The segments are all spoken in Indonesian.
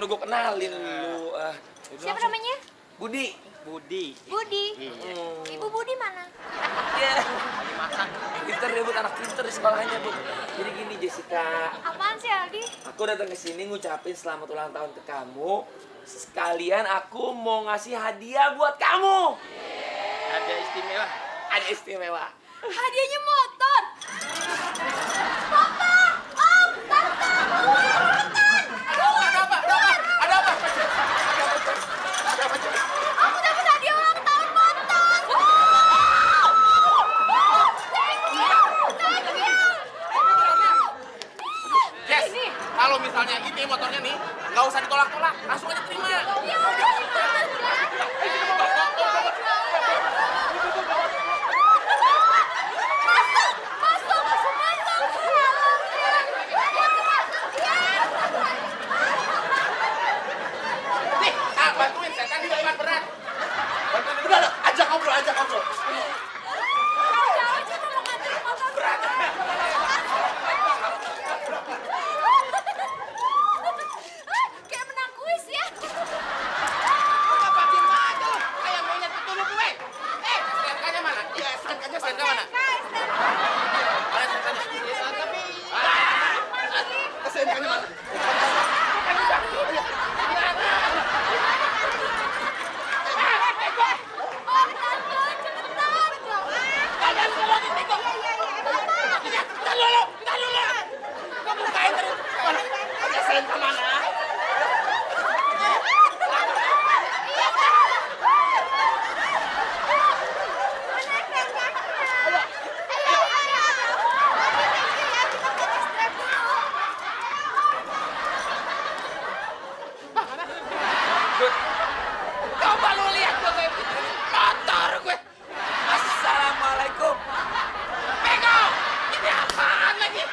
gue kenalin lu. Siapa namanya? Budi. Budi. Iya. Ibu Budi mana? Iya. Pinter dia, Bu. Anak pinter di sekolahnya, Bu. Jadi gini, Jessica. Apaan sih, Aldi? Aku datang ke sini ngucapin selamat ulang tahun ke kamu. Sekalian aku mau ngasih hadiah buat kamu. Ada istimewa. Ada istimewa. Hadiahnya motor. Papa, Om, Tante, Ada apa? aku dapat hadiah ulang tahun motor. Thank you. Yes. Kalau misalnya ini motornya nih, nggak usah ditolak-tolak, langsung aja terima. Nih, bantuin saya tadi beban berat. Udah, ajak ngobrol. Kayak menang kuis ya. Apa diem aja lo? Kayak monyet ketuluk gue. STNK-nya mana? Iya, STNK-nya mana? Mana STNK-nya? STNK-nya mana? Coba lu lihat gue motor gue. Assalamualaikum. Bego! Ini apaan lagi?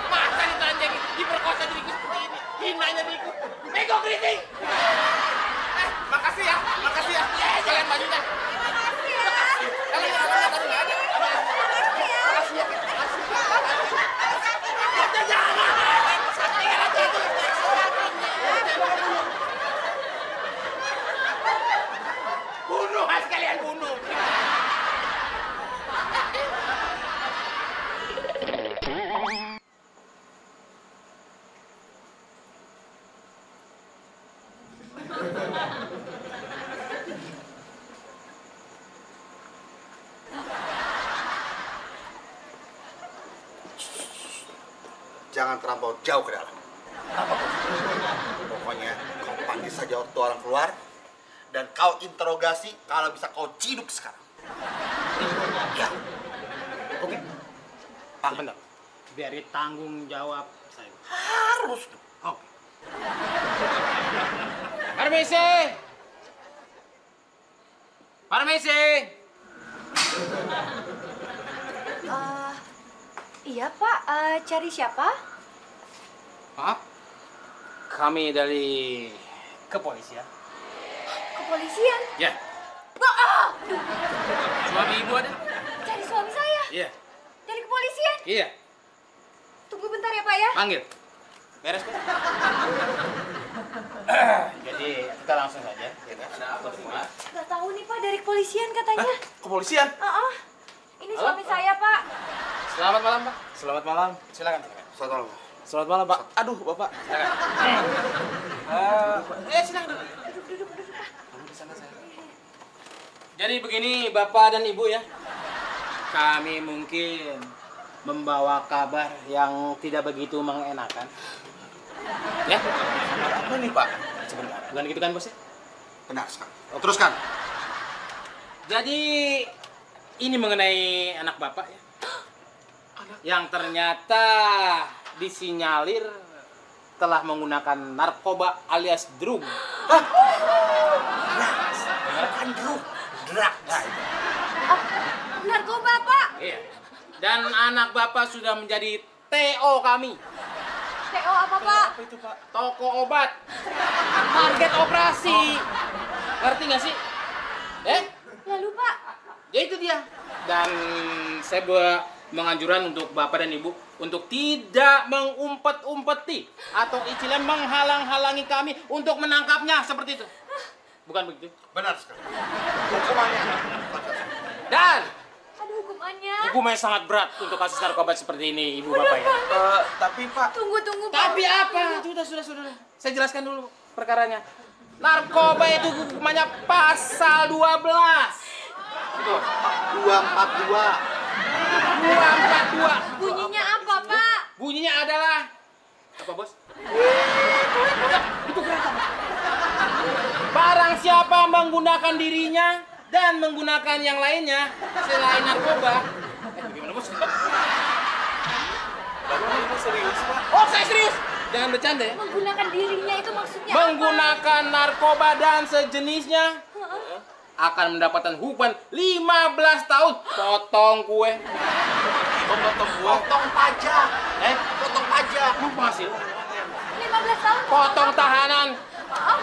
Masa ditelanjangin, diperkosa diriku seperti ini? Hinanya diriku. Bego keriting! Makasih ya. Kalian bajunya. Kalian tadi nggak ada. Makasih ya. Jangan aja itu. Bunuh, sekalian bunuh. Jangan terlampau jauh ke dalam. Pokoknya kau panggil saja waktu orang keluar dan kau interogasi, kalau bisa kau ciduk sekarang. Ya. Oke. Benar. Biar tanggung jawab saya. Harus dong. Oke. Permisi. Iya, Pak. Cari siapa? Maaf. Kami dari kepolisian. Kepolisian. Ya. Suami ibu ada? Cari suami saya. Iya. Dari kepolisian. Iya. Tunggu bentar ya, Pak ya. Panggil. Beres, Pak. Jadi kita langsung saja. Ada apa semua? Gak tahu nih, Pak. Dari kepolisian katanya. Kepolisian? Ini suami saya, Pak. Selamat malam, Pak. Selamat malam. Silakan. Selamat malam. Selamat malam, Pak. Aduh, Bapak. Silakan. Silakan. Duduk, Pak. Jadi begini Bapak dan Ibu ya. Kami mungkin membawa kabar yang tidak begitu mengenakan. Ya? Apa nih, Pak? Sebentar. Bukan gitu kan, Bos ya? Benar sekali. Teruskan. Jadi ini mengenai anak Bapak ya. Yang ternyata disinyalir telah menggunakan narkoba alias drug. Bukan drug. Narkoba, Pak. Iya. Dan anak Bapak sudah menjadi TO kami. TO apa, Pak? Apa itu, Pak? Toko obat. Target operasi. Ngerti nggak sih? Lalu, Pak. Ya itu dia. Dan saya menganjuran untuk Bapak dan Ibu untuk tidak mengumpet-umpeti atau istilah menghalang-halangi kami untuk menangkapnya seperti itu. Bukan begitu? Benar sekali. Hukumannya. Dan Aduh, hukumannya. hukumannya sangat berat untuk kasus narkoba seperti ini, Ibu Bapak ya. Tapi Pak, Tunggu, Pak. Tapi apa? Sudah. Saya jelaskan dulu perkaranya. Narkoba itu hukumannya pasal 12. Itu. 242. 242. Bunyinya apa, Pak? Bunyinya adalah apa, Bos? Itu kereta. Barang siapa menggunakan dirinya dan menggunakan yang lainnya selain narkoba. Gimana, Bos? Bapak ini serius Pak? Oh, saya serius. Jangan bercanda ya. Menggunakan dirinya itu maksudnya Menggunakan narkoba dan sejenisnya akan mendapatkan hukuman 15 tahun. Potong kue. Potong pajak. Potong pajak. Lu masih. 15 tahun. Potong tahanan. Oh,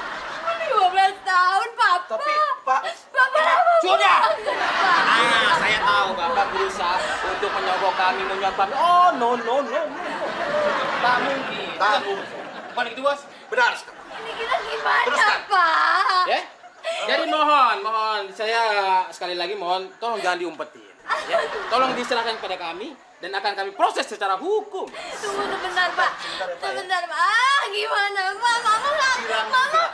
15 tahun, Papa. Tapi Pak, Bapak. Sudah. Bapak. Saya tahu Bapak berusaha untuk menyogok kami, menyogok kami. Oh, no. Tak mungkin. Tak mungkin. Bukan gitu, Bos? Benar sekali. Ini kita gimana, Teruskan. Pak? Ya? Jadi mohon, saya sekali lagi mohon, tolong jangan diumpetin. Ya? Tolong diserahkan kepada kami dan akan kami proses secara hukum. Tunggu sebentar, Pak. Sebentar, Pak. Gimana, Pak? Mama nggak. Bilang Mama. juga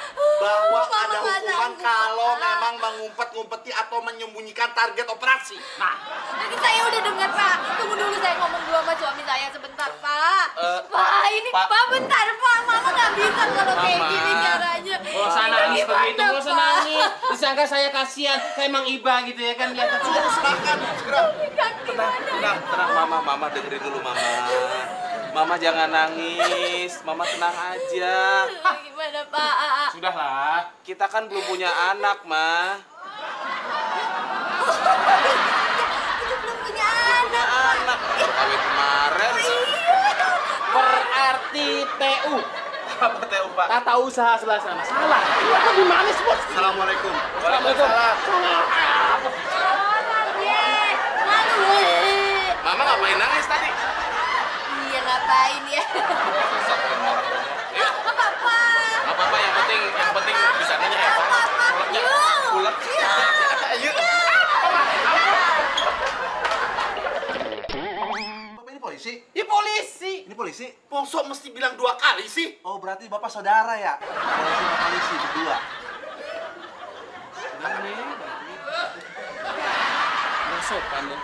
bahwa Mama ada nggak hukuman sanggup, kalau Pak. memang mengumpet-ngumpeti atau menyembunyikan target operasi. Nah, Tadi saya udah dengar, Pak. Tunggu dulu, saya ngomong dulu sama suami saya sebentar, Pak. Pak, ini Pak. Pak bentar, Pak. Mama nggak bisa kalau kayak Mama. gini caranya. Gak usah Ini nangis gimana, begitu, gak usah Pak? nangis. Disangka saya kasihan, saya emang iba gitu ya kan. Lihat Suruh serahkan segera. Ini kan gimana? tenang Mama dengerin dulu Mama. Mama jangan nangis, Mama tenang aja. Gimana, Pak? Sudahlah. Kita kan belum punya anak, Ma. Kita belum punya anak. Anak baru kawin kemarin. Berarti TU. Apa TU, Pak? Tata usaha sebelah sana. Salah. Itu gimana sih, Bos? Assalamualaikum. Waalaikumsalam. Mama ngapain nangis tadi? Iya, ngapain ya? Apa-apa yang penting di sananya ya, Pak. Pulang. Yuk. Bapak ini polisi? Ya polisi. Ini polisi? Pongsok mesti bilang 2 kali sih. Oh, berarti Bapak saudara ya? Polisi sama polisi berdua. Nggak sopan dong.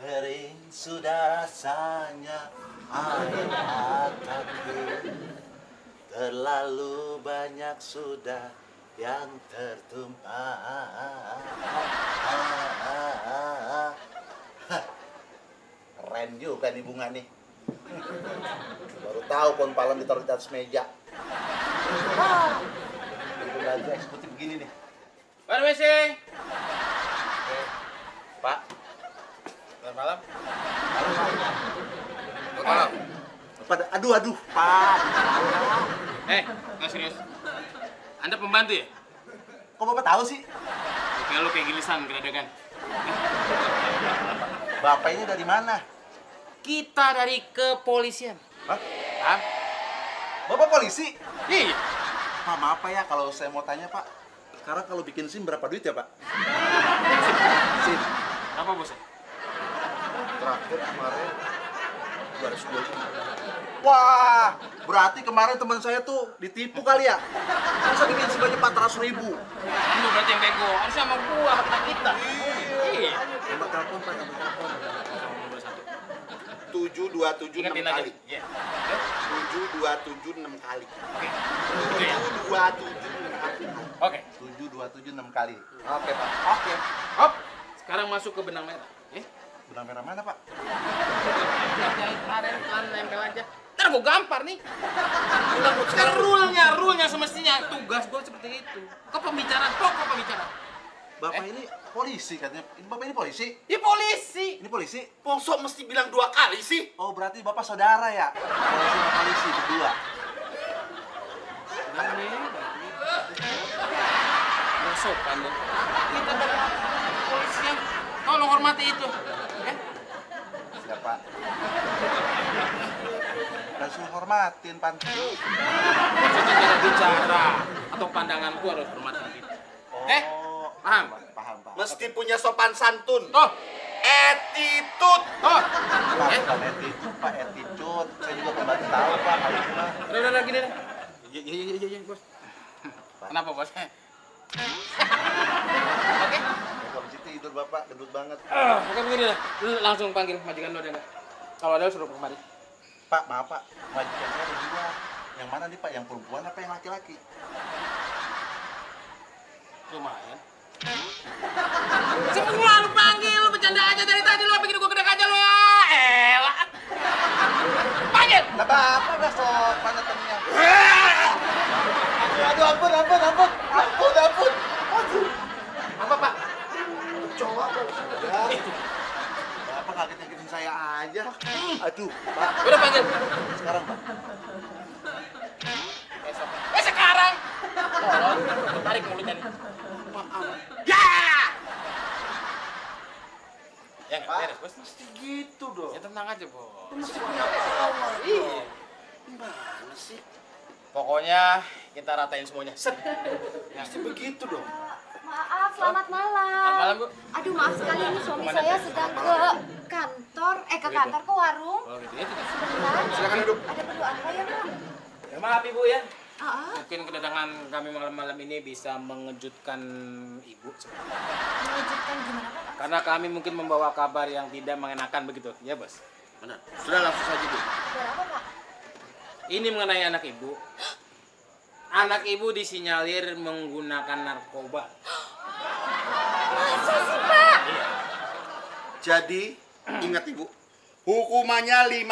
Kering sudah rasanya air mataku. Terlalu banyak sudah yang tertumpah. Keren juga nih bunga nih. Baru tahu pohon palem ditaruh di atas meja. Itu aja eksekutif begini nih. Permisi. Pak. Selamat malam. Aduh, Pak. Nggak serius. Anda pembantu ya? Kok Bapak tahu sih? Oke, lu kayak gilisan geradagan. Bapak ini dari mana? Kita dari kepolisian. Hah? Paham? Bapak polisi? Iya. Pak, maaf Pak ya kalau saya mau tanya Pak. Sekarang kalau bikin SIM berapa duit ya Pak? SIM. Apa bos? Terakhir kemarin 225. Wah, berarti kemarin teman saya tuh ditipu kali ya? Masa bikin SIM aja 400.000? Lu berarti yang bego. Harusnya sama gua, sama kita. Iya. Nomor telepon Pak, nomor telepon. 727 Ingetin 6 aja. kali. Iya. 727 6 kali. Oke. Itu ya. 727 6 kali. Oke. 727 6 kali. Oke, Pak. Oke. Hop. Sekarang masuk ke benang merah. Benang merah mana Pak? Kalian nempel aja. Ntar gua gampar nih. Sekarang rule-nya semestinya tugas gua seperti itu. Kepembicaraan, pokok pembicaraan. Bapak ini polisi katanya. Bapak ini polisi? Ya polisi. Ini polisi? Pongsok mesti bilang 2 kali sih. Oh, berarti Bapak saudara ya? Polisi sama polisi berdua. Nggak sopan dong. Kita dari kepolisian Tolong hormati itu. Ya? Siap, Pak. Dan suruh hormatin, Pan. Maksudnya cara bicara atau pandanganku harus hormati gitu. Paham? Paham, Pak. Mesti punya sopan santun. Toh, Attitude. toh. Pak, bukan attitude, Pak, attitude. Saya juga kembali tahu, Pak, kalau itu mah. Udah, gini deh. Iya, bos. Kenapa, bos? Ya, kalau situ tidur Bapak, gendut banget. Oke, begini deh. Lu langsung panggil majikan lo ada nggak? Kalau ada suruh kemari. Pak, maaf Pak, majikan saya ada dua. Yang mana nih Pak, yang perempuan apa yang laki-laki? Lumayan. Semua lu panggil, lu bercanda aja dari tadi lu bikin gua gede aja lu ya. Elah. Panggil. Lah Bapak udah sopan datangnya. Aduh, ampun. Apa, Pak? Cowok apa? Bapak kaget-kagetin saya aja. Aduh, Pak. Udah panggil. Sekarang Pak. Besok. Sekarang. Tolong, tarik mulutnya nih. Ya! Ya nggak beres, bos. Mesti gitu dong. Ya tenang aja, bos. Iya. Gimana sih? Pokoknya kita ratain semuanya. Set. Mesti begitu dong. Maaf, selamat malam. Selamat malam, Bu. Aduh, maaf sekali ini suami saya sedang ke kantor, ke warung. Oh gitu ya. Sebentar. Silakan duduk. Ada perlu apa ya, Pak? Ya, maaf Ibu ya. Heeh. Mungkin kedatangan kami malam-malam ini bisa mengejutkan Ibu. Mengejutkan gimana, Pak? Karena kami mungkin membawa kabar yang tidak mengenakan begitu. Ya, Bos. Benar. Sudah langsung saja, Bu. Kabar apa, Pak? Ini mengenai anak Ibu. Anak Ibu disinyalir menggunakan narkoba. Masa sih, Pak? Jadi, ingat Ibu, hukumannya 15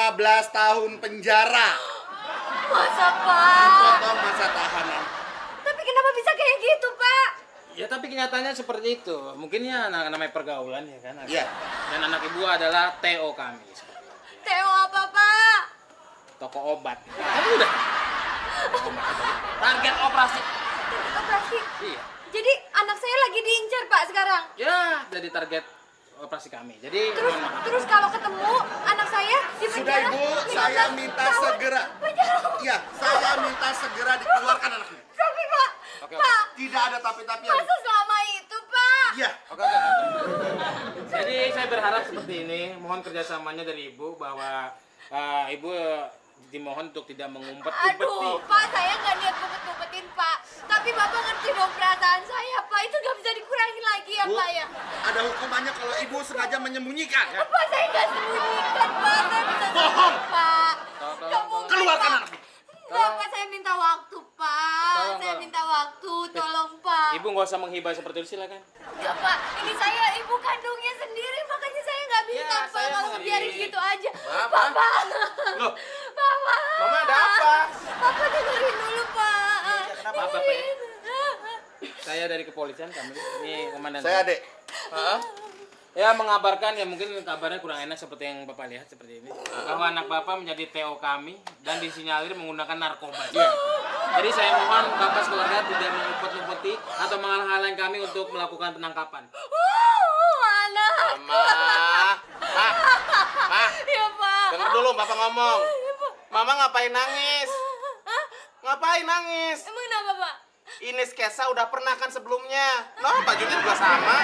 tahun penjara. Masa, Pak? Potong masa tahanan. Tapi kenapa bisa kayak gitu, Pak? Ya tapi kenyataannya seperti itu. Mungkin ya namanya pergaulan ya kan. Iya. Dan anak Ibu adalah TO kami. Teo apa, Pak? Toko obat. Kamu udah. Target operasi. Target operasi. Iya. Jadi anak saya lagi diincar, Pak, sekarang. Ya, jadi target operasi kami. Jadi Terus mohon maaf. terus kalau ketemu anak saya di Sudah penjara. Ibu, 15 saya minta tahun segera. penjara. Iya, saya minta segera dikeluarkan anaknya. Tapi, Pak, Oke. Pak, Tidak ada tapi-tapian. masa selama itu, Pak? Iya. Oke. Jadi saya berharap seperti ini. Mohon kerjasamanya dari Ibu bahwa Ibu dimohon untuk tidak mengumpet-umpeti. Aduh, Pak, saya nggak niat ngumpet-ngumpetin, Pak. Tapi Bapak ngerti dong perasaan saya, Pak. Itu nggak bisa dikurangin lagi ya, Bu, Pak, ya? ada hukumannya kalau Ibu sengaja menyembunyikan. Pak, saya nggak sembunyikan, Pak. Saya bisa Bohong. sembunyi, Pak. Tolong, Nggak mungkin, Keluarkan Pak. anaknya. Nggak, Pak, saya minta waktu, Pak. Tolong, Saya tolong. minta waktu, tolong, Pak. Ibu nggak usah menghibah seperti itu, silakan. Enggak, Pak. Ini saya ibu kandungnya sendiri, makanya saya nggak bisa, Ya, Pak. saya Kalau mengerti. biarin gitu aja. Apa? Papa. Loh, Papa. Mama ada apa? Papa dengerin dulu, Pak. kenapa, Pak, ya? Saya dari kepolisian kami. Ini komandan. Saya Dek. Heeh. Ya mengabarkan ya mungkin kabarnya kurang enak seperti yang Bapak lihat seperti ini. Bahwa anak Bapak menjadi TO kami dan disinyalir menggunakan narkoba. Jadi saya mohon Bapak sekeluarga tidak mengumpet-umpeti atau menghalang kami untuk melakukan penangkapan. Anak. Ma, Ya, Pak. dengar dulu Bapak ngomong. Mama ngapain nangis? Ngapain nangis? Emang kenapa, Pak? Ines Kesa udah pernah kan sebelumnya. No, bajunya juga sama.